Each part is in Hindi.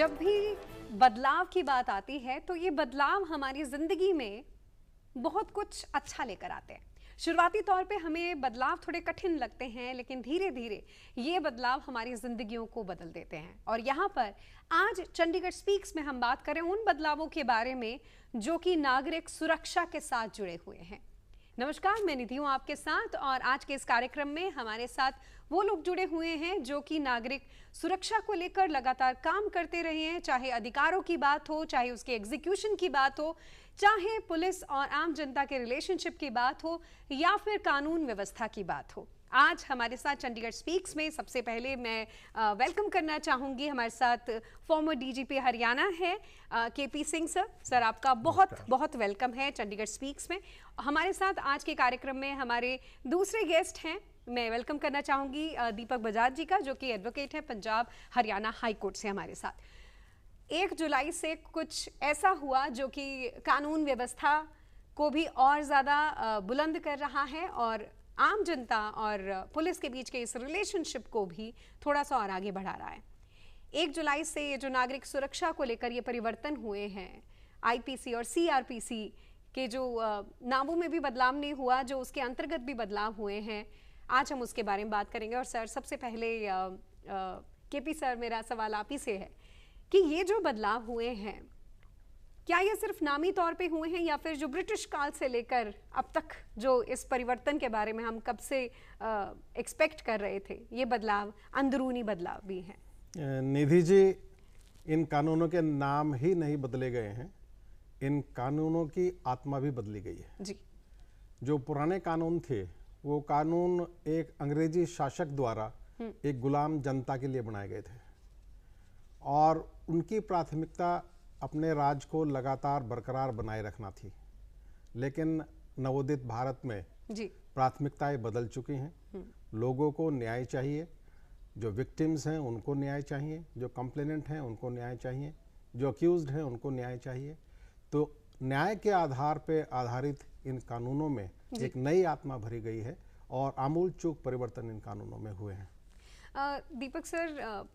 जब भी बदलाव की बात आती है तो ये बदलाव हमारी जिंदगी में बहुत कुछ अच्छा लेकर आते हैं। शुरुआती तौर पे हमें बदलाव थोड़े कठिन लगते हैं, लेकिन धीरे धीरे ये बदलाव हमारी जिंदगियों को बदल देते हैं। और यहाँ पर आज चंडीगढ़ स्पीक्स में हम बात करें उन बदलावों के बारे में जो कि नागरिक सुरक्षा के साथ जुड़े हुए हैं। नमस्कार, मैं निधि हूँ आपके साथ और आज के इस कार्यक्रम में हमारे साथ वो लोग जुड़े हुए हैं जो कि नागरिक सुरक्षा को लेकर लगातार काम करते रहे हैं, चाहे अधिकारों की बात हो, चाहे उसके एग्जीक्यूशन की बात हो, चाहे पुलिस और आम जनता के रिलेशनशिप की बात हो या फिर कानून व्यवस्था की बात हो। आज हमारे साथ चंडीगढ़ स्पीक्स में सबसे पहले मैं वेलकम करना चाहूँगी, हमारे साथ फॉर्मर डीजीपी हरियाणा है केपी सिंह सर। सर आपका बहुत बहुत वेलकम है चंडीगढ़ स्पीक्स में। हमारे साथ आज के कार्यक्रम में हमारे दूसरे गेस्ट हैं, मैं वेलकम करना चाहूँगी दीपक बजाज जी का, जो कि एडवोकेट है पंजाब हरियाणा हाई कोर्ट से हमारे साथ। 1 जुलाई से कुछ ऐसा हुआ जो कि कानून व्यवस्था को भी और ज़्यादा बुलंद कर रहा है और आम जनता और पुलिस के बीच के इस रिलेशनशिप को भी थोड़ा सा और आगे बढ़ा रहा है। 1 जुलाई से ये जो नागरिक सुरक्षा को लेकर ये परिवर्तन हुए हैं, आईपीसी और सीआरपीसी के जो नामों में भी बदलाव नहीं हुआ, जो उसके अंतर्गत भी बदलाव हुए हैं, आज हम उसके बारे में बात करेंगे। और सर सबसे पहले केपी सर, मेरा सवाल आप ही से है कि ये जो बदलाव हुए हैं क्या ये सिर्फ नामी तौर पे हुए हैं या फिर जो ब्रिटिश काल से लेकर अब तक जो इस परिवर्तन के बारे में हम कब से एक्सपेक्ट कर रहे थे, ये बदलाव अंदरूनी बदलाव भी हैं? निधि जी, इन कानूनों के नाम ही नहीं बदले गए हैं, इन कानूनों की आत्मा भी बदली गई है जी। जो पुराने कानून थे वो कानून एक अंग्रेजी शासक द्वारा एक गुलाम जनता के लिए बनाए गए थे और उनकी प्राथमिकता अपने राज को लगातार बरकरार बनाए रखना थी। लेकिन नवोदित भारत में जी प्राथमिकताएं बदल चुकी हैं। लोगों को न्याय चाहिए, जो विक्टिम्स हैं उनको न्याय चाहिए, जो कंप्लेनेंट हैं उनको न्याय चाहिए, जो अक्यूज्ड हैं उनको न्याय चाहिए। तो न्याय के आधार पे आधारित इन कानूनों में एक नई आत्मा भरी गई है और आमूल चूक परिवर्तन इन कानूनों में हुए हैं। दीपक सर,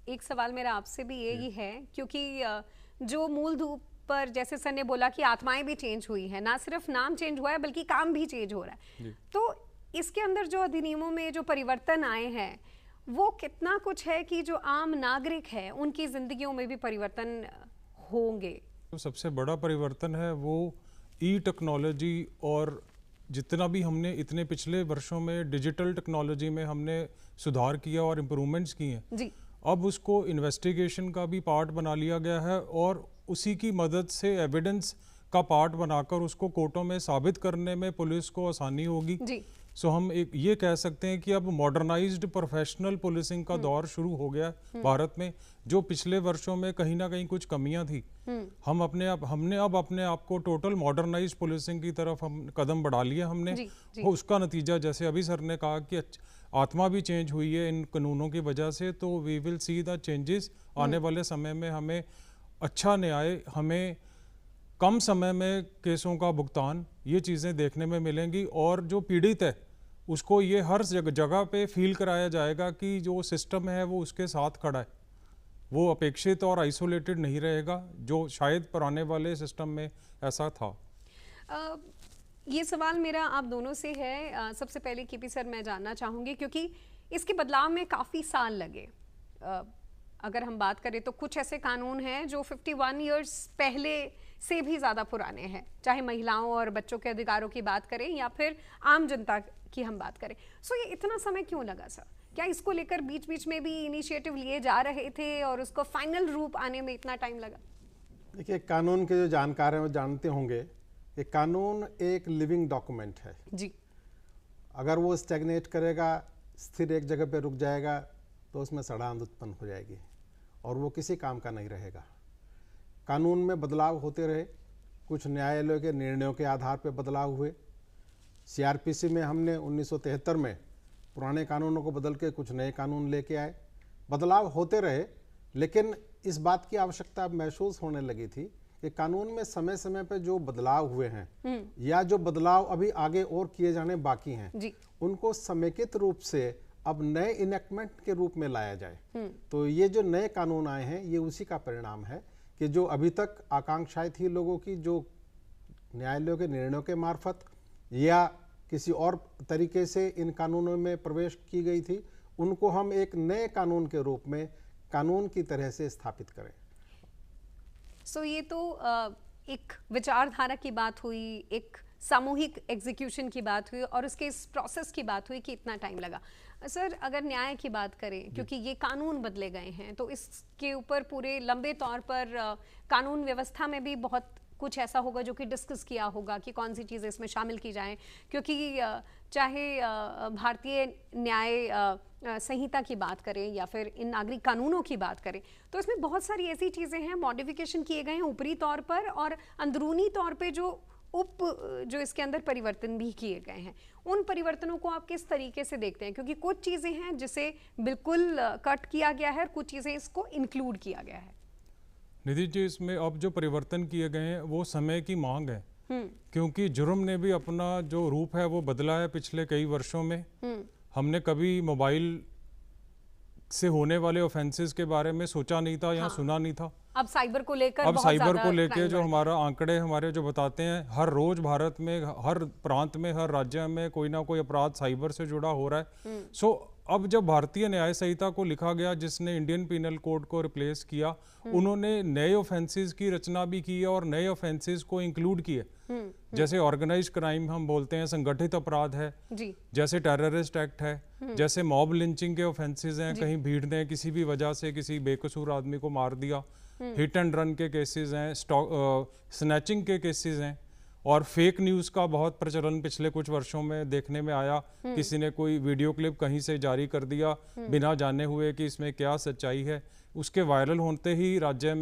एक सवाल मेरा आपसे भी यही है, क्योंकि जो मूल धूप पर जैसे सर ने बोला कि आत्माएं भी चेंज हुई है, ना सिर्फ नाम चेंज हुआ है बल्कि काम भी चेंज हो रहा है, तो इसके अंदर जो अधिनियमों में जो परिवर्तन आए हैं वो कितना कुछ है कि जो आम नागरिक है उनकी जिंदगियों में भी परिवर्तन होंगे? तो सबसे बड़ा परिवर्तन है वो ई टेक्नोलॉजी, और जितना भी हमने इतने पिछले वर्षों में डिजिटल टेक्नोलॉजी में हमने सुधार किया और इम्प्रूवमेंट्स किए हैं जी, अब उसको इन्वेस्टिगेशन का भी पार्ट बना लिया गया है और उसी की मदद से एविडेंस का पार्ट बनाकर उसको कोर्टों में साबित करने में पुलिस को आसानी होगी। सो हम एक ये कह सकते हैं कि अब मॉडर्नाइज्ड प्रोफेशनल पुलिसिंग का दौर शुरू हो गया भारत में, जो पिछले वर्षों में कहीं ना कहीं कुछ कमियां थी। हमने अब अपने आप को टोटल मॉडर्नाइज्ड पुलिसिंग की तरफ हम कदम बढ़ा लिया हमने। उसका नतीजा जैसे अभी सर ने कहा कि आत्मा भी चेंज हुई है इन कानूनों की वजह से, तो we will see the changes. आने वाले समय में हमें अच्छा न्याय, हमें कम समय में केसों का भुगतान, ये चीज़ें देखने में मिलेंगी और जो पीड़ित है उसको ये हर जगह पे फील कराया जाएगा कि जो सिस्टम है वो उसके साथ खड़ा है, वो अपेक्षित और आइसोलेटेड नहीं रहेगा, जो शायद पुराने वाले सिस्टम में ऐसा था। ये सवाल मेरा आप दोनों से है। सबसे पहले केपी सर मैं जानना चाहूँगी, क्योंकि इसके बदलाव में काफ़ी साल लगे। अगर हम बात करें तो कुछ ऐसे कानून हैं जो 51 इयर्स पहले से भी ज़्यादा पुराने हैं, चाहे महिलाओं और बच्चों के अधिकारों की बात करें या फिर आम जनता की हम बात करें। सो ये इतना समय क्यों लगा सर? क्या इसको लेकर बीच बीच में भी इनिशिएटिव लिए जा रहे थे और उसको फाइनल रूप आने में इतना टाइम लगा? देखिए, कानून के जो जानकार हैं वो जानते होंगे कि कानून एक लिविंग डॉक्यूमेंट है जी। अगर वो स्टैग्नेट करेगा, स्थिर एक जगह पे रुक जाएगा, तो उसमें सड़ांध उत्पन्न हो जाएगी और वो किसी काम का नहीं रहेगा। कानून में बदलाव होते रहे, कुछ न्यायालयों के निर्णयों के आधार पर बदलाव हुए। सीआरपीसी में हमने 1973 में पुराने कानूनों को बदल के कुछ नए कानून लेके आए। बदलाव होते रहे, लेकिन इस बात की आवश्यकता अब महसूस होने लगी थी कि कानून में समय समय पर जो बदलाव हुए हैं या जो बदलाव अभी आगे और किए जाने बाकी हैं, उनको समेकित रूप से अब नए इनेक्टमेंट के रूप में लाया जाए। तो ये जो नए कानून आए हैं ये उसी का परिणाम है कि जो अभी तक आकांक्षाएं थी लोगों की, जो न्यायालयों के निर्णयों के मार्फत या किसी और तरीके से इन कानूनों में प्रवेश की गई थी, उनको हम एक नए कानून के रूप में कानून की तरह से स्थापित करें। सो ये तो एक विचारधारा की बात हुई, एक सामूहिक एग्जीक्यूशन की बात हुई और उसके इस प्रोसेस की बात हुई कि इतना टाइम लगा। सर अगर न्याय की बात करें, क्योंकि ये कानून बदले गए हैं, तो इसके ऊपर पूरे लंबे तौर पर कानून व्यवस्था में भी बहुत कुछ ऐसा होगा जो कि डिस्कस किया होगा कि कौन सी चीज़ें इसमें शामिल की जाएं, क्योंकि चाहे भारतीय न्याय संहिता की बात करें या फिर इन नागरिक कानूनों की बात करें, तो इसमें बहुत सारी ऐसी चीज़ें हैं, मॉडिफिकेशन किए गए हैं ऊपरी तौर पर और अंदरूनी तौर पे जो इसके अंदर परिवर्तन भी किए गए हैं। उन परिवर्तनों को आप किस तरीके से देखते हैं? क्योंकि कुछ चीज़ें हैं जिसे बिल्कुल कट किया गया है और कुछ चीज़ें इसको इंक्लूड किया गया है। निधि जी, इसमें अब जो परिवर्तन किए गए हैं वो समय की मांग है, क्योंकि जुर्म ने भी अपना जो रूप है वो बदला है पिछले कई वर्षों में। हमने कभी मोबाइल से होने वाले ऑफेंसेस के बारे में सोचा नहीं था या सुना नहीं था। अब साइबर को लेकर जो हमारा आंकड़े हमारे जो बताते हैं, हर रोज भारत में हर प्रांत में हर राज्य में कोई ना कोई अपराध साइबर से जुड़ा हो रहा है। सो अब जब भारतीय न्याय संहिता को लिखा गया जिसने इंडियन पिनल कोड को रिप्लेस किया, उन्होंने नए ऑफेंसेस की रचना भी की है और नए ऑफेंसेस को इंक्लूड किए। जैसे ऑर्गेनाइज्ड क्राइम हम बोलते हैं, संगठित अपराध है जी। जैसे टेररिस्ट एक्ट है, जैसे मॉब लिंचिंग के ऑफेंसेस हैं, कहीं भीड़ ने किसी भी वजह से किसी बेकसूर आदमी को मार दिया, हिट एंड रन के केसेस हैं, स्नैचिंग के केसेस हैं, और फेक न्यूज़ का बहुत प्रचलन पिछले कुछ वर्षों में देखने में आया। किसी ने कोई वीडियो क्लिप कहीं से जारी कर दिया बिना जाने हुए कि इसमें क्या सच्चाई है, उसके वायरल होते ही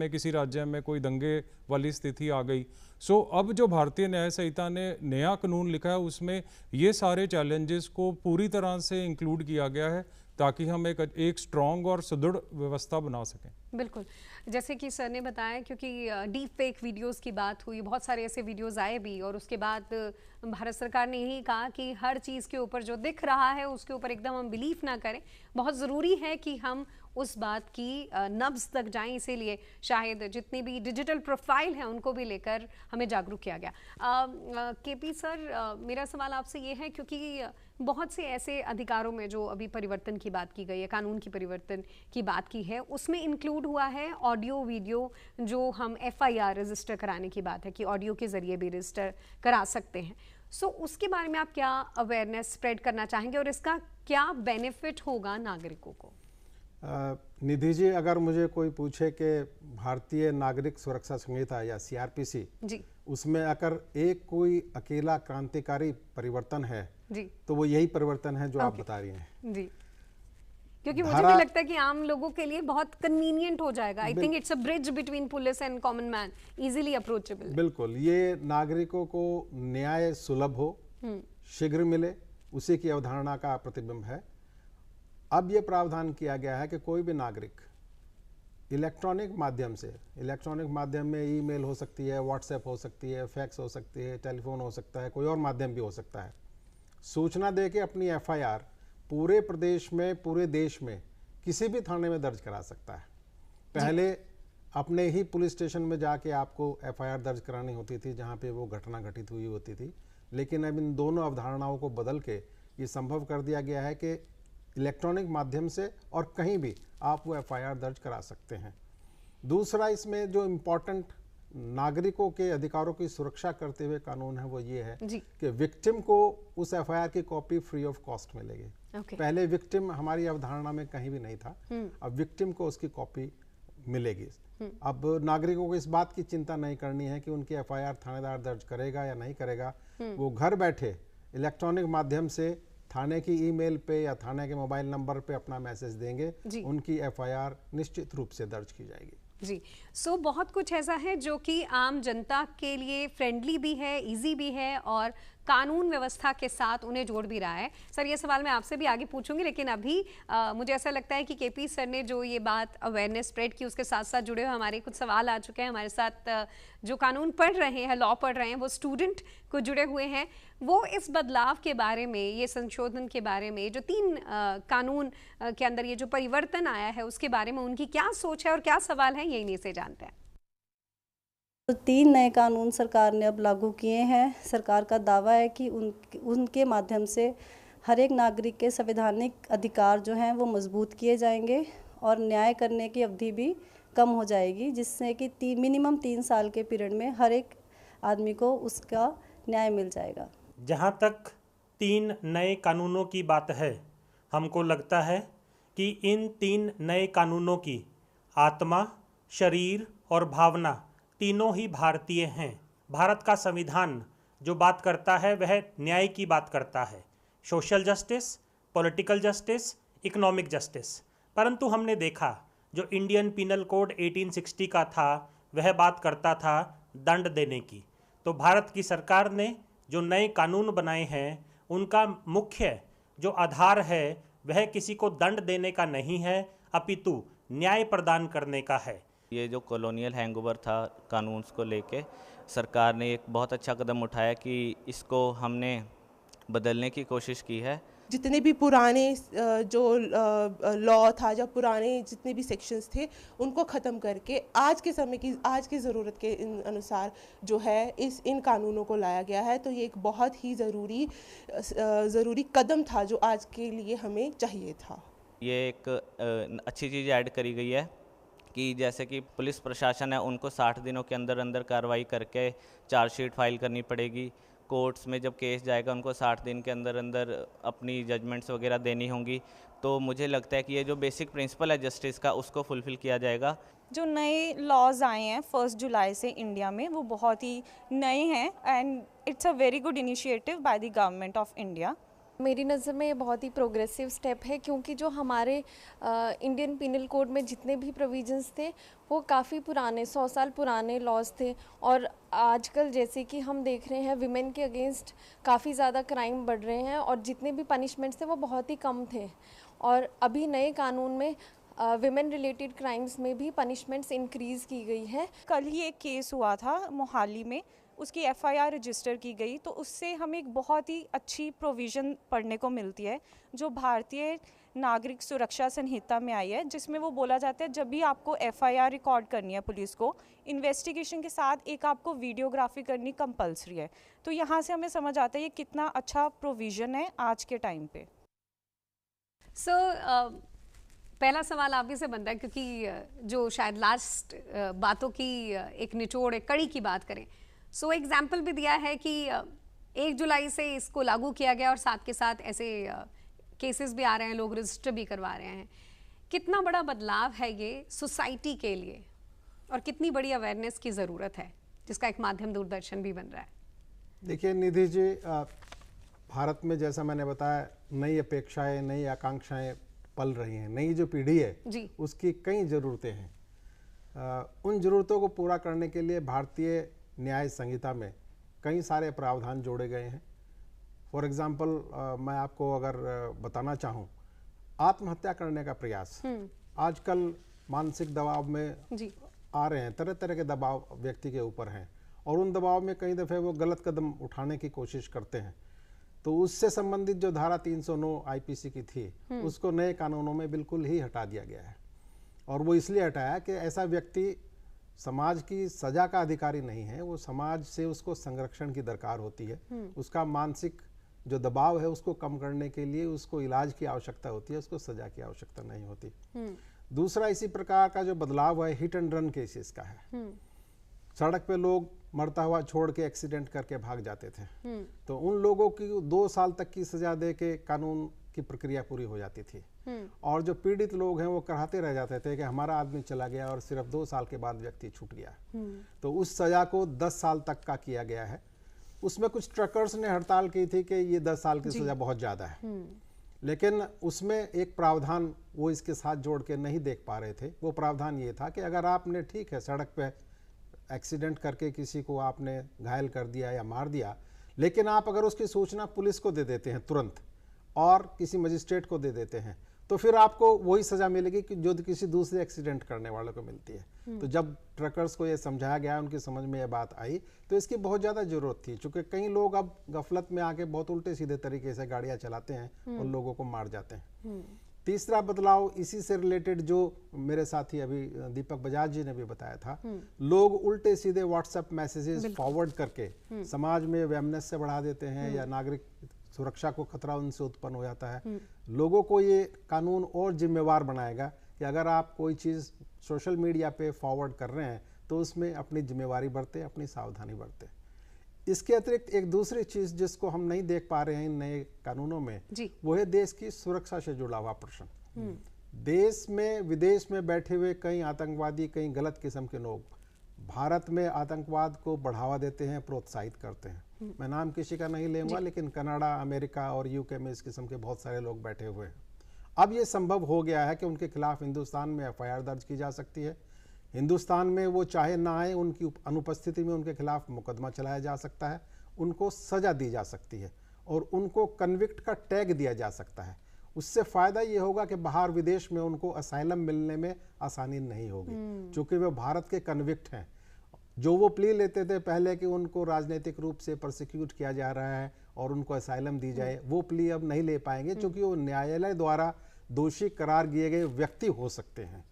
किसी राज्य में कोई दंगे वाली स्थिति आ गई। सो अब जो भारतीय न्याय संहिता ने नया कानून लिखा है उसमें ये सारे चैलेंजेस को पूरी तरह से इंक्लूड किया गया है ताकि हम एक स्ट्रॉन्ग और सुदृढ़ व्यवस्था बना सकें। बिल्कुल, जैसे कि सर ने बताया, क्योंकि डीप फेक वीडियोस की बात हुई, बहुत सारे ऐसे वीडियोस आए भी, और उसके बाद भारत सरकार ने यही कहा कि हर चीज़ के ऊपर जो दिख रहा है उसके ऊपर एकदम हम बिलीव ना करें, बहुत ज़रूरी है कि हम उस बात की नब्ज़ तक जाएं। इसीलिए शायद जितनी भी डिजिटल प्रोफाइल हैं उनको भी लेकर हमें जागरूक किया गया। केपी सर, मेरा सवाल आपसे ये है, क्योंकि बहुत से ऐसे अधिकारों में जो अभी परिवर्तन की बात की गई है, कानून की परिवर्तन की बात की है, उसमें इंक्लूड हुआ है ऑडियो वीडियो, जो हम FIR रजिस्टर कराने की बात है कि ऑडियो के ज़रिए भी रजिस्टर करा सकते हैं। सो उसके बारे में आप क्या अवेयरनेस स्प्रेड करना चाहेंगे और इसका क्या बेनिफिट होगा नागरिकों को? निधि जी, अगर मुझे कोई पूछे कि भारतीय नागरिक सुरक्षा संहिता या CRPC जी, उसमें अगर एक कोई अकेला क्रांतिकारी परिवर्तन है जी, तो वो यही परिवर्तन है जो आप बता रही हैं जी। क्योंकि मुझे भी लगता है कि आम लोगों के लिए बहुत कन्वीनियंट हो जाएगा। I think it's a bridge between police and common man, easily approachable. बिल्कुल, ये नागरिकों को न्याय सुलभ हो, शीघ्र मिले, उसी की अवधारणा का प्रतिबिंब है। अब ये प्रावधान किया गया है कि कोई भी नागरिक इलेक्ट्रॉनिक माध्यम में ईमेल हो सकती है, व्हाट्सएप हो सकती है, फैक्स हो सकती है, टेलीफोन हो सकता है, कोई और माध्यम भी हो सकता है, सूचना दे के अपनी FIR पूरे प्रदेश में, पूरे देश में किसी भी थाने में दर्ज करा सकता है। पहले अपने ही पुलिस स्टेशन में जाके आपको FIR दर्ज करानी होती थी जहाँ पे वो घटना घटित हुई होती थी, लेकिन अब इन दोनों अवधारणाओं को बदल के ये संभव कर दिया गया है कि इलेक्ट्रॉनिक माध्यम से और कहीं भी आप वो FIR दर्ज करा सकते हैं। दूसरा, इसमें जो इम्पोर्टेंट नागरिकों के अधिकारों की सुरक्षा करते हुए कानून है वो ये है कि विक्टिम को उस FIR की कॉपी फ्री ऑफ कॉस्ट मिलेगी। पहले विक्टिम हमारी अवधारणा में कहीं भी नहीं था, अब विक्टिम को उसकी कॉपी मिलेगी। अब नागरिकों को इस बात की चिंता नहीं करनी है कि उनकी FIR थानेदार दर्ज करेगा या नहीं करेगा, वो घर बैठे इलेक्ट्रॉनिक माध्यम से थाने की ईमेल पे या थाने के मोबाइल नंबर पे अपना मैसेज देंगे, उनकी FIR निश्चित रूप से दर्ज की जाएगी जी। सो बहुत कुछ ऐसा है जो कि आम जनता के लिए फ्रेंडली भी है, इजी भी है और कानून व्यवस्था के साथ उन्हें जोड़ भी रहा है। सर, ये सवाल मैं आपसे भी आगे पूछूंगी, लेकिन अभी मुझे ऐसा लगता है कि केपी सर ने जो ये बात अवेयरनेस स्प्रेड की, उसके साथ साथ जुड़े हुए हमारे कुछ सवाल आ चुके हैं। हमारे साथ जो कानून पढ़ रहे हैं, लॉ पढ़ रहे हैं, वो स्टूडेंट को जुड़े हुए हैं, वो इस बदलाव के बारे में, ये संशोधन के बारे में, जो 3 कानून के अंदर ये जो परिवर्तन आया है उसके बारे में उनकी क्या सोच है और क्या सवाल है, ये इन्हीं से जानते हैं। तो 3 नए कानून सरकार ने अब लागू किए हैं। सरकार का दावा है कि उनके माध्यम से हर एक नागरिक के संवैधानिक अधिकार जो हैं वो मजबूत किए जाएंगे और न्याय करने की अवधि भी कम हो जाएगी, जिससे कि मिनिमम 3 साल के पीरियड में हर एक आदमी को उसका न्याय मिल जाएगा। जहाँ तक 3 नए कानूनों की बात है, हमको लगता है कि इन 3 नए कानूनों की आत्मा, शरीर और भावना तीनों ही भारतीय हैं। भारत का संविधान जो बात करता है वह न्याय की बात करता है, social justice, political justice, economic justice. परंतु हमने देखा जो इंडियन पिनल कोड 1860 का था वह बात करता था दंड देने की। तो भारत की सरकार ने जो नए कानून बनाए हैं उनका मुख्य जो आधार है वह किसी को दंड देने का नहीं है, अपितु न्याय प्रदान करने का है। ये जो कॉलोनियल हैंगओवर था कानून को लेके, सरकार ने एक बहुत अच्छा कदम उठाया कि इसको हमने बदलने की कोशिश की है। जितने भी पुराने जो लॉ था, जब पुराने जितने भी सेक्शंस थे उनको ख़त्म करके आज के समय की, आज की ज़रूरत के अनुसार जो है इन कानूनों को लाया गया है। तो ये एक बहुत ही ज़रूरी कदम था जो आज के लिए हमें चाहिए था। ये एक अच्छी चीज़ ऐड करी गई है कि जैसे कि पुलिस प्रशासन है उनको 60 दिनों के अंदर अंदर कार्रवाई करके चार्जशीट फाइल करनी पड़ेगी। कोर्ट्स में जब केस जाएगा उनको 60 दिन के अंदर अंदर अपनी जजमेंट्स वगैरह देनी होंगी। तो मुझे लगता है कि ये जो बेसिक प्रिंसिपल है जस्टिस का उसको फुलफ़िल किया जाएगा। जो नए लॉज आए हैं 1 जुलाई से इंडिया में, वो बहुत ही नए हैं and it's a very good initiative by the government of India. मेरी नज़र में ये बहुत ही प्रोग्रेसिव स्टेप है, क्योंकि जो हमारे इंडियन पिनल कोड में जितने भी प्रोविजंस थे वो काफ़ी पुराने, 100 साल पुराने लॉज थे। और आजकल जैसे कि हम देख रहे हैं विमेन के अगेंस्ट काफ़ी ज़्यादा क्राइम बढ़ रहे हैं और जितने भी पनिशमेंट्स थे वो बहुत ही कम थे। और अभी नए कानून में विमेन रिलेटेड क्राइम्स में भी पनिशमेंट्स इंक्रीज़ की गई है। कल ही एक केस हुआ था मोहाली में, उसकी FIR रजिस्टर की गई, तो उससे हमें एक बहुत ही अच्छी प्रोविज़न पढ़ने को मिलती है जो भारतीय नागरिक सुरक्षा संहिता में आई है, जिसमें वो बोला जाता है जब भी आपको FIR रिकॉर्ड करनी है पुलिस को, इन्वेस्टिगेशन के साथ एक आपको वीडियोग्राफी करनी कंपलसरी है। तो यहाँ से हमें समझ आता है ये कितना अच्छा प्रोविज़न है आज के टाइम पे। पहला सवाल आप ही से बनता है, क्योंकि जो शायद लास्ट बातों की एक निचोड़, एक कड़ी की बात करें, एग्जाम्पल भी दिया है कि 1 जुलाई से इसको लागू किया गया और साथ के साथ ऐसे केसेस भी आ रहे हैं, लोग रजिस्टर भी करवा रहे हैं। कितना बड़ा बदलाव है ये सोसाइटी के लिए और कितनी बड़ी अवेयरनेस की ज़रूरत है, जिसका एक माध्यम दूरदर्शन भी बन रहा है? देखिए निधि जी, भारत में जैसा मैंने बताया नई अपेक्षाएं, नई आकांक्षाएं पल रही हैं। नई जो पीढ़ी है जी, उसकी कई ज़रूरतें हैं। उन ज़रूरतों को पूरा करने के लिए भारतीय न्याय संहिता में कई सारे प्रावधान जोड़े गए हैं। फॉर एग्जाम्पल मैं आपको अगर बताना चाहूँ, आत्महत्या करने का प्रयास आजकल मानसिक दबाव में जी आ रहे हैं, तरह तरह के दबाव व्यक्ति के ऊपर हैं और उन दबाव में कई दफ़े वो गलत कदम उठाने की कोशिश करते हैं। तो उससे संबंधित जो धारा 309 IPC की थी उसको नए कानूनों में बिल्कुल ही हटा दिया गया है। और वो इसलिए हटाया कि ऐसा व्यक्ति समाज की सजा का अधिकारी नहीं है, वो समाज से उसको संरक्षण की दरकार होती है। उसका मानसिक जो दबाव है उसको कम करने के लिए उसको इलाज की आवश्यकता होती है, उसको सजा की आवश्यकता नहीं होती। दूसरा इसी प्रकार का जो बदलाव है हिट एंड रन केसेस का है। सड़क पे लोग मरता हुआ छोड़ के एक्सीडेंट करके भाग जाते थे, तो उन लोगों की 2 साल तक की सजा दे के कानून की प्रक्रिया पूरी हो जाती थी। और जो पीड़ित लोग हैं वो कराते रह जाते थे कि हमारा आदमी चला गया और सिर्फ 2 साल के बाद व्यक्ति छूट गया। तो उस सजा को 10 साल तक का किया गया है। उसमें कुछ ट्रकर्स ने हड़ताल की थी कि ये 10 साल की सजा बहुत ज़्यादा है, लेकिन उसमें एक प्रावधान वो इसके साथ जोड़ के नहीं देख पा रहे थे। वो प्रावधान ये था कि अगर आपने, ठीक है, सड़क पे एक्सीडेंट करके किसी को आपने घायल कर दिया या मार दिया, लेकिन आप अगर उसकी सूचना पुलिस को दे देते हैं तुरंत और किसी मजिस्ट्रेट को दे देते हैं तो फिर आपको वही सजा मिलेगी कि जो किसी दूसरे एक्सीडेंट करने वाले को मिलती है। तो जब ट्रकर्स को ये समझाया गया, उनकी समझ में ये बात आई, तो इसकी बहुत ज़्यादा ज़रूरत थी, क्योंकि कई लोग अब गफलत में आके बहुत उल्टे सीधे तरीके से गाड़ियाँ चलाते हैं और लोगों को मार जाते हैं। तीसरा बदलाव इसी से रिलेटेड जो मेरे साथी अभी दीपक बजाज जी ने भी बताया था, लोग उल्टे सीधे व्हाट्सएप मैसेजेस फॉरवर्ड करके समाज में अवेयरनेस से बढ़ा देते हैं या नागरिक सुरक्षा को खतरा उनसे उत्पन्न हो जाता है। लोगों को ये कानून और जिम्मेवार बनाएगा कि अगर आप कोई चीज़ सोशल मीडिया पे फॉरवर्ड कर रहे हैं तो उसमें अपनी जिम्मेवारी बरतें, अपनी सावधानी बरतें। इसके अतिरिक्त एक दूसरी चीज़ जिसको हम नहीं देख पा रहे हैं इन नए कानूनों में, वो है देश की सुरक्षा से जुड़ा हुआ प्रश्न। देश में विदेश में बैठे हुए कई आतंकवादी, कई गलत किस्म के लोग भारत में आतंकवाद को बढ़ावा देते हैं, प्रोत्साहित करते हैं। मैं नाम किसी का नहीं लेऊंगा, लेकिन कनाडा, अमेरिका और यूके में इस किस्म के बहुत सारे लोग बैठे हुए हैं। अब ये संभव हो गया है कि उनके खिलाफ हिंदुस्तान में एफआईआर दर्ज की जा सकती है। हिंदुस्तान में वो चाहे ना आए, उनकी अनुपस्थिति में उनके खिलाफ मुकदमा चलाया जा सकता है, उनको सजा दी जा सकती है और उनको कन्विक्ट का टैग दिया जा सकता है। उससे फ़ायदा ये होगा कि बाहर विदेश में उनको असाइलम मिलने में आसानी नहीं होगी, क्योंकि वे भारत के कन्विक्ट हैं। जो वो प्ली लेते थे पहले कि उनको राजनीतिक रूप से प्रोसिक्यूट किया जा रहा है और उनको असाइलम दी जाए, वो प्ली अब नहीं ले पाएंगे, क्योंकि वो न्यायालय द्वारा दोषी करार दिए गए व्यक्ति हो सकते हैं।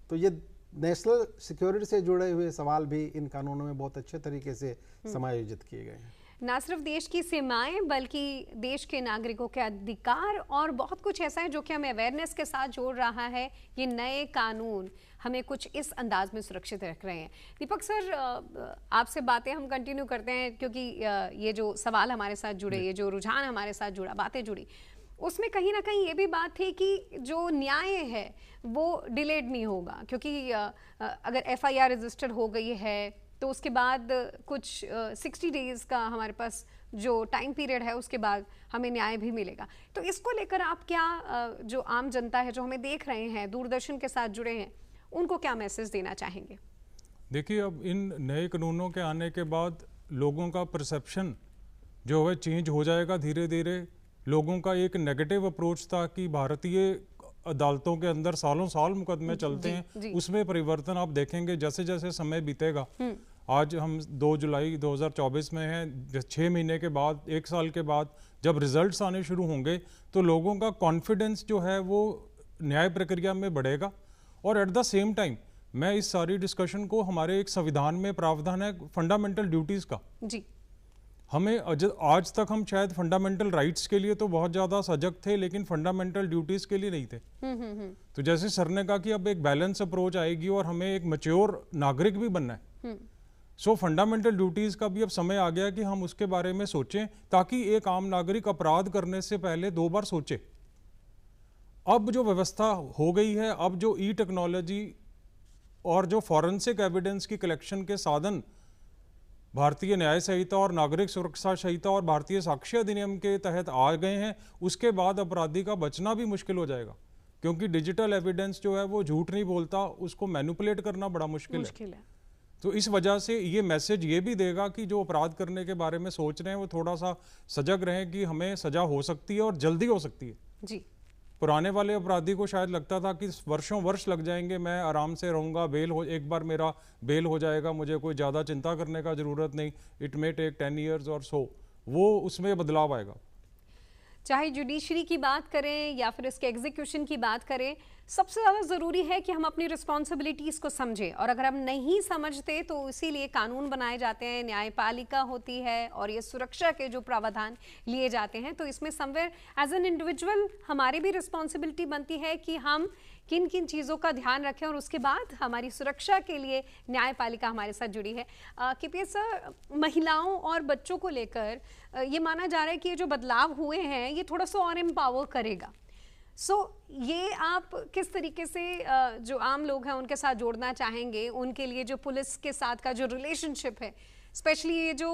तो ये नेशनल सिक्योरिटी से जुड़े हुए सवाल भी इन कानूनों में बहुत अच्छे तरीके से समायोजित किए गए हैं। ना सिर्फ देश की सीमाएं बल्कि देश के नागरिकों के अधिकार और बहुत कुछ ऐसा है जो कि हमें अवेयरनेस के साथ जोड़ रहा है। ये नए कानून हमें कुछ इस अंदाज में सुरक्षित रख रहे हैं। दीपक सर, आपसे बातें हम कंटिन्यू करते हैं, क्योंकि ये जो सवाल हमारे साथ जुड़े, ये जो रुझान हमारे साथ जुड़ा, बातें जुड़ी, उसमें कहीं ना कहीं ये भी बात थी कि जो न्याय है वो डिलेड नहीं होगा, क्योंकि अगर एफआईआर रजिस्टर हो गई है तो उसके बाद कुछ 60 डेज़ का हमारे पास जो टाइम पीरियड है, उसके बाद हमें न्याय भी मिलेगा। तो इसको लेकर आप क्या, जो आम जनता है जो हमें देख रहे हैं, दूरदर्शन के साथ जुड़े हैं, उनको क्या मैसेज देना चाहेंगे? देखिए, अब इन नए कानूनों के आने के बाद लोगों का परसेप्शन जो है चेंज हो जाएगा धीरे धीरे। लोगों का एक नेगेटिव अप्रोच था कि भारतीय अदालतों के अंदर सालों साल मुकदमे चलते हैं, उसमें परिवर्तन आप देखेंगे जैसे जैसे समय बीतेगा। आज हम 2 जुलाई 2024 में हैं, 6 महीने के बाद, 1 साल के बाद जब रिजल्ट्स आने शुरू होंगे तो लोगों का कॉन्फिडेंस जो है वो न्याय प्रक्रिया में बढ़ेगा। और एट द सेम टाइम मैं इस सारी डिस्कशन को, हमारे एक संविधान में प्रावधान है फंडामेंटल ड्यूटीज़ का जी, हमें आज तक हम शायद फंडामेंटल राइट्स के लिए तो बहुत ज़्यादा सजग थे, लेकिन फंडामेंटल ड्यूटीज़ के लिए नहीं थे। तो जैसे सर ने कहा कि अब एक बैलेंस अप्रोच आएगी और हमें एक मैच्योर नागरिक भी बनना है। सो फंडामेंटल ड्यूटीज़ का भी अब समय आ गया कि हम उसके बारे में सोचें, ताकि एक आम नागरिक अपराध करने से पहले 2 बार सोचे। अब जो व्यवस्था हो गई है, अब जो ई टेक्नोलॉजी और जो फॉरेंसिक एविडेंस की कलेक्शन के साधन भारतीय न्याय संहिता और नागरिक सुरक्षा संहिता और भारतीय साक्ष्य अधिनियम के तहत आ गए हैं, उसके बाद अपराधी का बचना भी मुश्किल हो जाएगा, क्योंकि डिजिटल एविडेंस जो है वो झूठ नहीं बोलता, उसको मैनिपुलेट करना बड़ा मुश्किल है। तो इस वजह से ये मैसेज ये भी देगा कि जो अपराध करने के बारे में सोच रहे हैं वो थोड़ा सा सजग रहें कि हमें सजा हो सकती है और जल्दी हो सकती है जी। पुराने वाले अपराधी को शायद लगता था कि वर्षों वर्ष लग जाएंगे, मैं आराम से रहूँगा, बेल हो, एक बार मेरा बेल हो जाएगा, मुझे कोई ज़्यादा चिंता करने का ज़रूरत नहीं, इट मे टेक 10 years और सो, वो उसमें बदलाव आएगा। चाहे जुडिशरी की बात करें या फिर इसके एग्जीक्यूशन की बात करें, सबसे ज़्यादा ज़रूरी है कि हम अपनी रिस्पॉन्सिबिलिटीज़ को समझें, और अगर हम नहीं समझते तो इसीलिए कानून बनाए जाते हैं, न्यायपालिका होती है और ये सुरक्षा के जो प्रावधान लिए जाते हैं। तो इसमें समवेयर एज एन इंडिविजुअल हमारी भी रिस्पॉन्सिबिलिटी बनती है कि हम किन किन चीज़ों का ध्यान रखें, और उसके बाद हमारी सुरक्षा के लिए न्यायपालिका हमारे साथ जुड़ी है। केपीएस सर, महिलाओं और बच्चों को लेकर ये माना जा रहा है कि ये जो बदलाव हुए हैं ये थोड़ा सा और एम्पावर करेगा। ये आप किस तरीके से जो आम लोग हैं उनके साथ जोड़ना चाहेंगे, उनके लिए जो पुलिस के साथ का जो रिलेशनशिप है, स्पेशली ये जो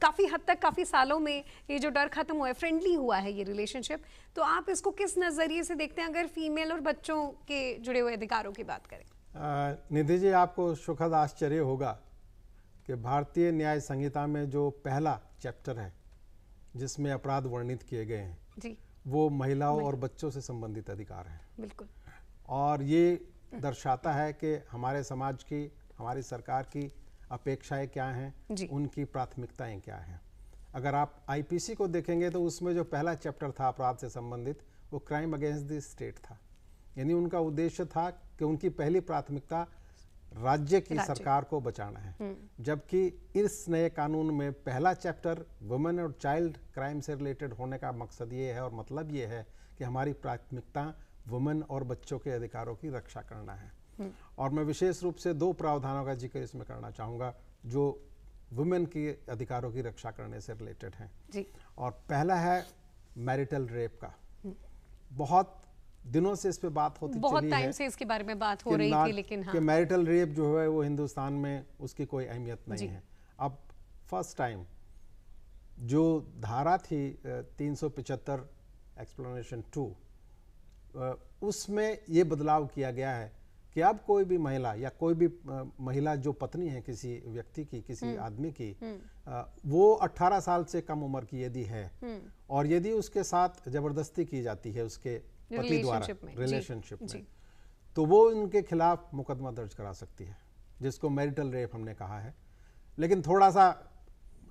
काफ़ी हद तक, काफ़ी सालों में ये जो डर खत्म हुआ है, फ्रेंडली हुआ है ये रिलेशनशिप, तो आप इसको किस नज़रिए से देखते हैं अगर फीमेल और बच्चों के जुड़े हुए अधिकारों की बात करें? निधि जी, आपको सुखद आश्चर्य होगा कि भारतीय न्याय संहिता में जो पहला चैप्टर है जिसमें अपराध वर्णित किए गए हैं जी, वो महिलाओं और बच्चों से संबंधित अधिकार हैं। बिल्कुल। और ये दर्शाता है कि हमारे समाज की, हमारी सरकार की अपेक्षाएं क्या हैं, उनकी प्राथमिकताएं क्या हैं। अगर आप आईपीसी को देखेंगे तो उसमें जो पहला चैप्टर था अपराध से संबंधित, वो क्राइम अगेंस्ट द स्टेट था। यानी उनका उद्देश्य था कि उनकी पहली प्राथमिकता राज्य की सरकार को बचाना है, जबकि इस नए कानून में पहला चैप्टर वुमेन और चाइल्ड क्राइम से रिलेटेड होने का मकसद ये है और मतलब ये है कि हमारी प्राथमिकता वुमेन और बच्चों के अधिकारों की रक्षा करना है। और मैं विशेष रूप से 2 प्रावधानों का जिक्र इसमें करना चाहूँगा जो वुमेन के अधिकारों की रक्षा करने से रिलेटेड हैं जी। और पहला है मैरिटल रेप का। बहुत दिनों से इस पे बात होती चली है, बहुत टाइम से इसके बारे में बात हो रही थी, लेकिन हाँ, कि मैरिटल रेप जो है वो हिंदुस्तान में उसकी कोई अहमियत नहीं है। अब फर्स्ट टाइम जो धारा थी 375 एक्सप्लेनेशन 2, उसमें ये बदलाव किया गया है कि अब कोई भी महिला या कोई भी महिला जो पत्नी है किसी व्यक्ति की, किसी आदमी की, वो 18 साल से कम उम्र की यदि है और यदि उसके साथ जबरदस्ती की जाती है उसके पति द्वारा रिलेशनशिप में, तो वो उनके खिलाफ मुकदमा दर्ज करा सकती है, जिसको मैरिटल रेप हमने कहा है। लेकिन थोड़ा सा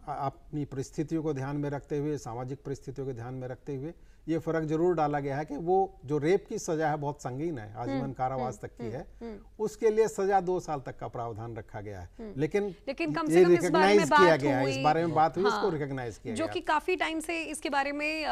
अपनी परिस्थितियों को ध्यान में रखते हुए, सामाजिक परिस्थितियों को ध्यान में रखते हुए ये फर्क जरूर डाला गया है कि वो जो रेप की सजा है बहुत संगीन है, आजीवन कारावास तक की है, उसके लिए सजा 2 साल तक का प्रावधान रखा गया है। लेकिन कम से कम इस बारे में किया गया है, इस बारे में बात हुई, इसको रिकॉग्नाइज किया जो कि काफी टाइम से इसके बारे में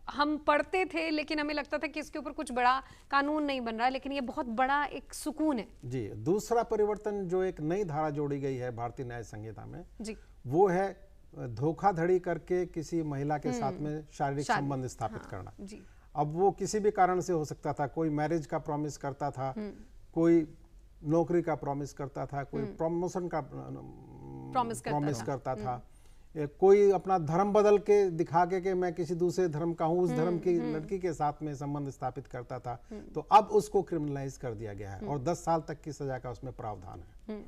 हम पढ़ते थे, लेकिन हमें लगता था कि इसके ऊपर कुछ बड़ा कानून नहीं बन रहा, लेकिन ये बहुत बड़ा एक सुकून है जी। दूसरा परिवर्तन जो एक नई धारा जोड़ी गई है भारतीय न्याय संहिता में जी, वो है धोखाधड़ी करके किसी महिला के साथ में शारीरिक संबंध स्थापित करना जी। अब वो किसी भी कारण से हो सकता था, कोई मैरिज का प्रॉमिस करता था, कोई नौकरी का प्रॉमिस करता था, कोई प्रमोशन का प्रॉमिस करता था, कोई अपना धर्म बदल के दिखा के मैं किसी दूसरे धर्म का हूँ, उस धर्म की लड़की के साथ में संबंध स्थापित करता था। तो अब उसको क्रिमिनलाइज कर दिया गया है और 10 साल तक की सजा का उसमें प्रावधान है।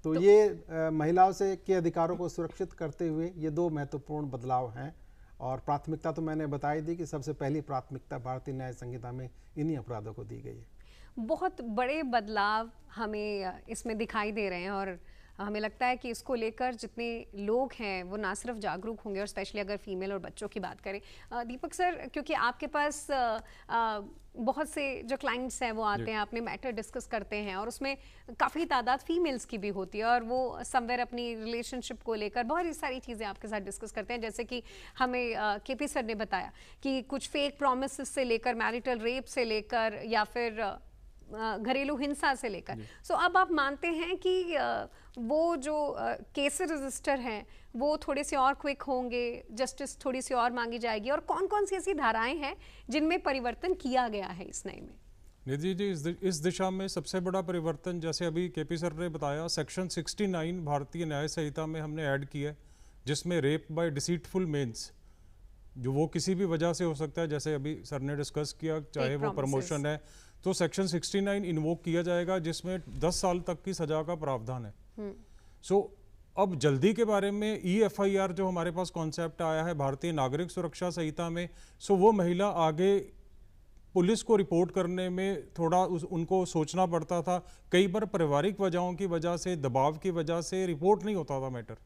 तो ये महिलाओं से के अधिकारों को सुरक्षित करते हुए ये 2 महत्वपूर्ण बदलाव हैं। और प्राथमिकता तो मैंने बताई दी कि सबसे पहली प्राथमिकता भारतीय न्याय संहिता में इन्हीं अपराधों को दी गई है। बहुत बड़े बदलाव हमें इसमें दिखाई दे रहे हैं और हमें लगता है कि इसको लेकर जितने लोग हैं वो ना सिर्फ जागरूक होंगे, और स्पेशली अगर फीमेल और बच्चों की बात करें। दीपक सर, क्योंकि आपके पास बहुत से जो क्लाइंट्स हैं वो आते हैं, अपने मैटर डिस्कस करते हैं और उसमें काफ़ी तादाद फीमेल्स की भी होती है और वो समवेयर अपनी रिलेशनशिप को लेकर बहुत सारी चीज़ें आपके साथ डिस्कस करते हैं। जैसे कि हमें केपी सर ने बताया कि कुछ फेक प्रोमिस से लेकर मैरिटल रेप से लेकर या फिर घरेलू हिंसा से लेकर। सो अब आप मानते हैं कि वो जो केस रजिस्टर हैं वो थोड़े से और क्विक होंगे, जस्टिस थोड़ी सी और मांगी जाएगी, और कौन कौन सी ऐसी धाराएं हैं जिनमें परिवर्तन किया गया है इस नए में? निधि जी, इस दिशा में सबसे बड़ा परिवर्तन, जैसे अभी केपी सर ने बताया, सेक्शन 69 भारतीय न्याय संहिता में हमने ऐड किया है, जिसमें रेप बाय डिसीटफुल मेंस, जो वो किसी भी वजह से हो सकता है, जैसे अभी सर ने डिस्कस किया, चाहे वो प्रमोशन है, तो सेक्शन 69 इन्वोक किया जाएगा, जिसमें 10 साल तक की सजा का प्रावधान है। सो अब जल्दी के बारे में EFIR जो हमारे पास कॉन्सेप्ट आया है भारतीय नागरिक सुरक्षा संहिता में, सो वो महिला आगे पुलिस को रिपोर्ट करने में थोड़ा उनको सोचना पड़ता था। कई बार पारिवारिक वजहों की वजह से, दबाव की वजह से रिपोर्ट नहीं होता था मैटर।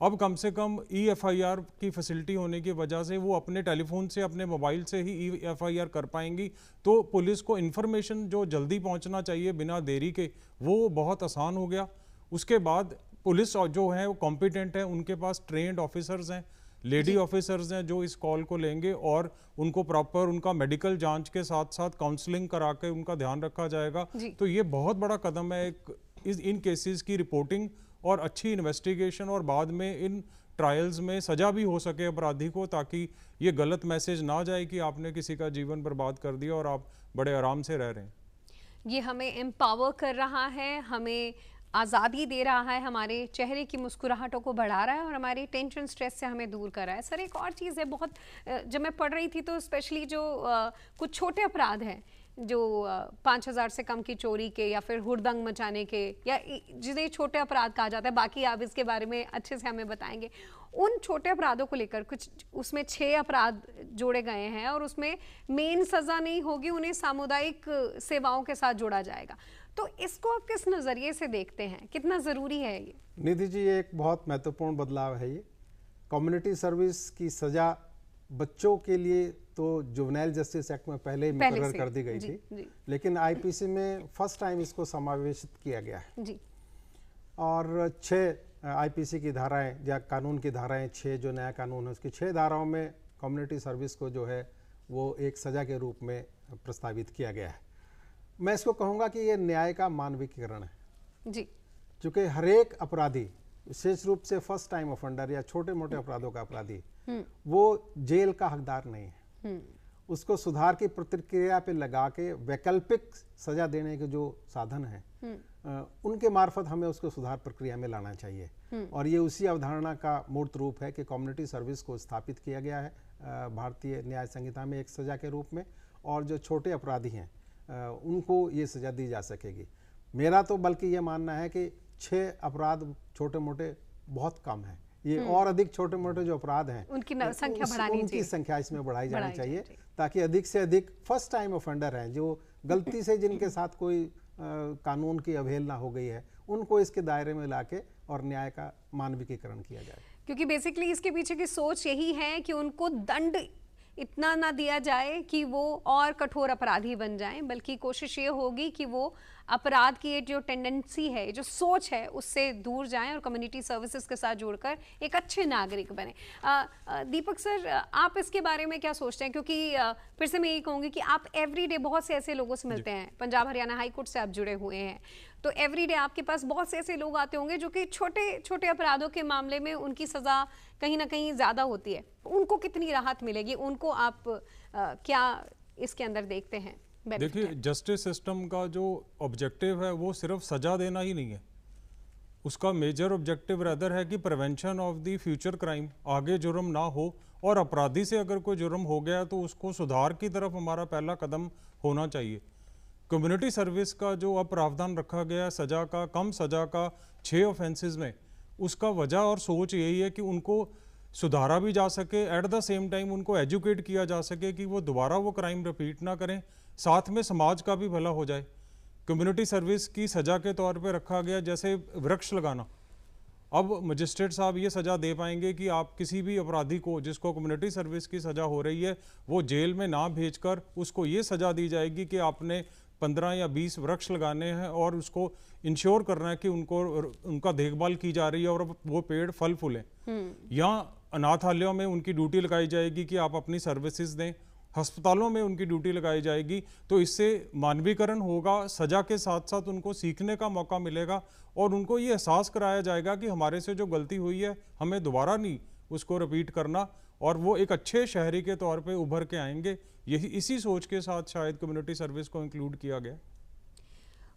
अब कम से कम EFIR की फैसिलिटी होने की वजह से वो अपने टेलीफोन से, अपने मोबाइल से ही EFIR कर पाएंगी, तो पुलिस को इन्फॉर्मेशन जो जल्दी पहुंचना चाहिए बिना देरी के, वो बहुत आसान हो गया। उसके बाद पुलिस जो है वो कॉम्पिटेंट है, उनके पास ट्रेंड ऑफिसर्स हैं, लेडी ऑफिसर्स हैं जो इस कॉल को लेंगे और उनको प्रॉपर उनका मेडिकल जांच के साथ साथ काउंसलिंग करा के उनका ध्यान रखा जाएगा। तो ये बहुत बड़ा कदम है इन केसेस की रिपोर्टिंग और अच्छी इन्वेस्टिगेशन, और बाद में इन ट्रायल्स में सजा भी हो सके अपराधी को, ताकि ये गलत मैसेज ना जाए कि आपने किसी का जीवन बर्बाद कर दिया और आप बड़े आराम से रह रहे हैं। ये हमें एम्पावर कर रहा है, हमें आज़ादी दे रहा है, हमारे चेहरे की मुस्कुराहटों को बढ़ा रहा है और हमारी टेंशन स्ट्रेस से हमें दूर कर रहा है। सर, एक और चीज़ है, बहुत जब मैं पढ़ रही थी तो स्पेशली जो कुछ छोटे अपराध हैं जो 5,000 से कम की चोरी के या फिर हुड़दंग मचाने के या जिन्हें छोटे अपराध कहा जाता है, बाकी आप इसके बारे में अच्छे से हमें बताएंगे, उन छोटे अपराधों को लेकर कुछ उसमें 6 अपराध जोड़े गए हैं और उसमें मेन सजा नहीं होगी, उन्हें सामुदायिक सेवाओं के साथ जोड़ा जाएगा। तो इसको आप किस नज़रिए से देखते हैं, कितना ज़रूरी है ये? निधि जी, ये एक बहुत महत्वपूर्ण बदलाव है। ये कम्युनिटी सर्विस की सज़ा बच्चों के लिए तो जुवेनाइल जस्टिस एक्ट में पहले ही मुकर्रर कर दी गई थी, लेकिन आईपीसी में फर्स्ट टाइम इसको समावेशित किया गया है जी। और 6 आईपीसी की धाराएं या कानून की धाराएं 6 जो नया कानून है उसकी 6 धाराओं में कम्युनिटी सर्विस को जो है वो एक सज़ा के रूप में प्रस्तावित किया गया है। मैं इसको कहूँगा कि ये न्याय का मानवीकरण है जी, क्योंकि हर एक अपराधी, विशेष रूप से फर्स्ट टाइम ऑफेंडर या छोटे मोटे अपराधों का अपराधी, वो जेल का हकदार नहीं है। उसको सुधार की प्रक्रिया पे लगा के वैकल्पिक सजा देने के जो साधन हैं उनके मार्फत हमें उसको सुधार प्रक्रिया में लाना चाहिए। और ये उसी अवधारणा का मूर्त रूप है कि कम्युनिटी सर्विस को स्थापित किया गया है भारतीय न्याय संहिता में एक सजा के रूप में, और जो छोटे अपराधी हैं उनको ये सजा दी जा सकेगी। मेरा तो बल्कि ये मानना है कि 6 अपराध छोटे मोटे बहुत कम है, ये और अधिक छोटे मोटे जो अपराध हैं उनकी संख्या बढ़ानी चाहिए, उनकी संख्या इसमें बढ़ाई जानी चाहिए ताकि अधिक से अधिक फर्स्ट टाइम ऑफेंडर हैं जो गलती से जिनके साथ कोई कानून की अवहेलना हो गई है उनको इसके दायरे में लाके और न्याय का मानवीकरण किया जाए। क्योंकि बेसिकली इसके पीछे की सोच यही है कि उनको दंड इतना ना दिया जाए कि वो और कठोर अपराधी बन जाएं, बल्कि कोशिश ये होगी कि वो अपराध की जो टेंडेंसी है, जो सोच है, उससे दूर जाएं और कम्युनिटी सर्विसेज के साथ जुड़कर एक अच्छे नागरिक बने। दीपक सर, आप इसके बारे में क्या सोचते हैं? क्योंकि फिर से मैं यही कहूँगी कि आप एवरीडे बहुत से ऐसे लोगों से मिलते हैं, पंजाब हरियाणा हाई कोर्ट से आप जुड़े हुए हैं, तो एवरीडे आपके पास बहुत से ऐसे लोग आते होंगे जो कि छोटे छोटे अपराधों के मामले में उनकी सज़ा कहीं ना कहीं ज़्यादा होती है, उनको कितनी राहत मिलेगी? उनको आप क्या इसके अंदर देखते हैं? देखिए, जस्टिस सिस्टम का जो ऑब्जेक्टिव है वो सिर्फ सजा देना ही नहीं है, उसका मेजर ऑब्जेक्टिव रदर है कि prevention of the future crime, आगे जुर्म ना हो, और अपराधी से अगर कोई जुर्म हो गया तो उसको सुधार की तरफ हमारा पहला कदम होना चाहिए। कम्युनिटी सर्विस का जो अब प्रावधान रखा गया सजा का, कम सजा का 6 ऑफेंसेस में, उसका वजह और सोच यही है कि उनको सुधारा भी जा सके, एट द सेम टाइम उनको एजुकेट किया जा सके कि वो दोबारा वो क्राइम रिपीट ना करें, साथ में समाज का भी भला हो जाए। कम्युनिटी सर्विस की सज़ा के तौर पे रखा गया जैसे वृक्ष लगाना। अब मजिस्ट्रेट साहब ये सज़ा दे पाएंगे कि आप किसी भी अपराधी को जिसको कम्युनिटी सर्विस की सज़ा हो रही है वो जेल में ना भेजकर उसको ये सज़ा दी जाएगी कि आपने 15 या 20 वृक्ष लगाने हैं और उसको इंश्योर करना है कि उनका देखभाल की जा रही है और वो पेड़ फल फूलें। या अनाथालयों में उनकी ड्यूटी लगाई जाएगी कि आप अपनी सर्विसेज दें, अस्पतालों में उनकी ड्यूटी लगाई जाएगी। तो इससे मानवीकरण होगा, सज़ा के साथ साथ उनको सीखने का मौका मिलेगा और उनको ये एहसास कराया जाएगा कि हमारे से जो गलती हुई है हमें दोबारा नहीं उसको रिपीट करना, और वो एक अच्छे शहरी के तौर पे उभर के आएंगे। यही इसी सोच के साथ शायद कम्युनिटी सर्विस को इंक्लूड किया गया।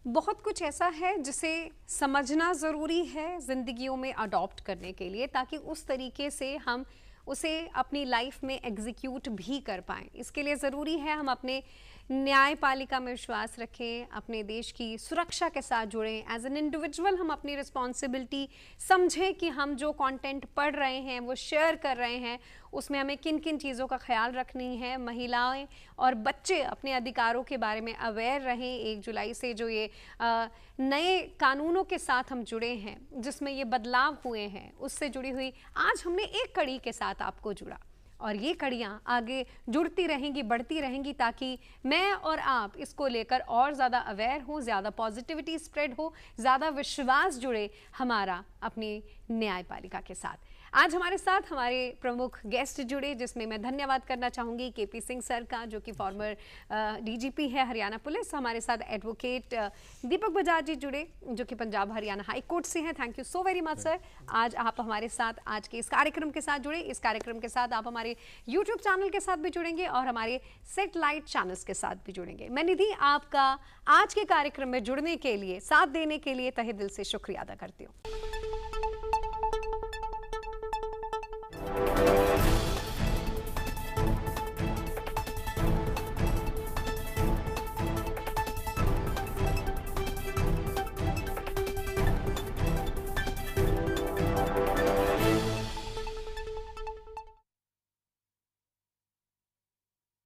बहुत कुछ ऐसा है जिसे समझना ज़रूरी है ज़िंदगियों में अडॉप्ट करने के लिए, ताकि उस तरीके से हम उसे अपनी लाइफ में एग्जीक्यूट भी कर पाएँ। इसके लिए ज़रूरी है हम अपने न्यायपालिका में विश्वास रखें, अपने देश की सुरक्षा के साथ जुड़ें। एज एन इंडिविजुअल हम अपनी रिस्पॉन्सिबिलिटी समझें कि हम जो कंटेंट पढ़ रहे हैं, वो शेयर कर रहे हैं, उसमें हमें किन किन चीज़ों का ख्याल रखनी है। महिलाएं और बच्चे अपने अधिकारों के बारे में अवेयर रहें। 1 जुलाई से जो ये नए कानूनों के साथ हम जुड़े हैं, जिसमें ये बदलाव हुए हैं, उससे जुड़ी हुई आज हमने एक कड़ी के साथ आपको जुड़ा, और ये कड़ियाँ आगे जुड़ती रहेंगी, बढ़ती रहेंगी, ताकि मैं और आप इसको लेकर और ज़्यादा अवेयर हों, ज़्यादा पॉजिटिविटी स्प्रेड हो, ज़्यादा विश्वास जुड़े हमारा अपनी न्यायपालिका के साथ। आज हमारे साथ हमारे प्रमुख गेस्ट जुड़े, जिसमें मैं धन्यवाद करना चाहूँगी केपी सिंह सर का, जो कि फॉर्मर डीजीपी है हरियाणा पुलिस। हमारे साथ एडवोकेट दीपक बजाज जी जुड़े, जो कि पंजाब हरियाणा हाई कोर्ट से हैं। Thank you so very much sir, आज आप हमारे साथ आज के इस कार्यक्रम के साथ जुड़े। इस कार्यक्रम के साथ आप हमारे यूट्यूब चैनल के साथ भी जुड़ेंगे और हमारे सेटेलाइट चैनल्स के साथ भी जुड़ेंगे। मैं निधि आपका आज के कार्यक्रम में जुड़ने के लिए, साथ देने के लिए तहे दिल से शुक्रिया अदा करती हूँ।